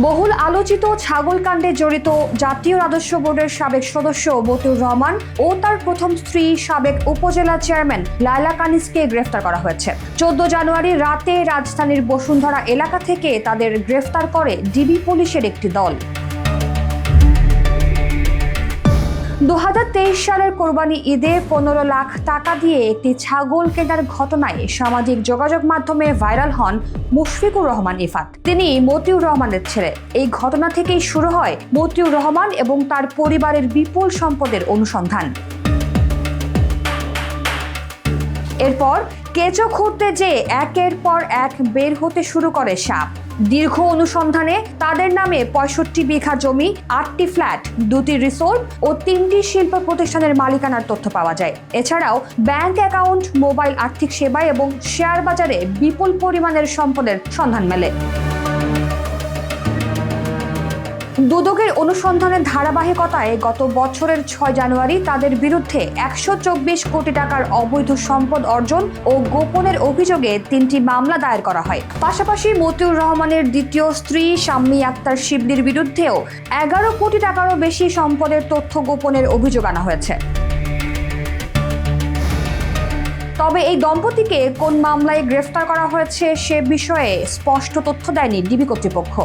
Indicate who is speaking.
Speaker 1: বহুল আলোচিত ছাগলকাণ্ডে জড়িত জাতীয় রাজস্ব বোর্ডের সাবেক সদস্য মতিউর রহমান ও তার প্রথম স্ত্রী সাবেক উপজেলা চেয়ারম্যান লায়লা কানিজকে গ্রেফতার করা হয়েছে। 14 জানুয়ারি রাতে রাজধানীর বসুন্ধরা এলাকা থেকে তাদের গ্রেফতার করে ডিবি পুলিশের একটি দল। 2023 সালের কোরবানি ঈদে 15 লাখ টাকা দিয়ে একটি ছাগল কেনার ঘটনায় সামাজিক যোগাযোগ মাধ্যমে ভাইরাল হন মুশফিকুর রহমান ইফাত। তিনি মতিউর রহমানের ছেলে। এই ঘটনা থেকেই শুরু হয় মতিউর রহমান এবং তার পরিবারের বিপুল সম্পদের অনুসন্ধান। এরপর কেঁচো খুঁড়তে যে একের পর এক বের হতে শুরু করে সাপ। দীর্ঘ অনুসন্ধানে তাদের নামে 65 বিঘা জমি, 8টি ফ্ল্যাট, 2টি রিসোর্ট ও 3টি শিল্প প্রতিষ্ঠানের মালিকানার তথ্য পাওয়া যায়। এছাড়াও ব্যাংক অ্যাকাউন্ট, মোবাইল আর্থিক সেবা এবং শেয়ার বাজারে বিপুল পরিমাণের সম্পদের সন্ধান মেলে। দুদকের অনুসন্ধানের ধারাবাহিকতায় গত বছরের 6 জানুয়ারি তাদের বিরুদ্ধে 124 কোটি টাকার অবৈধ সম্পদ অর্জন ও গোপনের অভিযোগে 3টি মামলা দায়ের করা হয়। পাশাপাশি মতিউর রহমানের দ্বিতীয় স্ত্রী শাম্মী আক্তার শিবলির বিরুদ্ধেও 11 কোটি টাকারও বেশি সম্পদের তথ্য গোপনের অভিযোগ আনা হয়েছে। তবে এই দম্পতিকে কোন মামলায় গ্রেফতার করা হয়েছে সে বিষয়ে স্পষ্ট তথ্য দেয়নি ডিবি কর্তৃপক্ষ।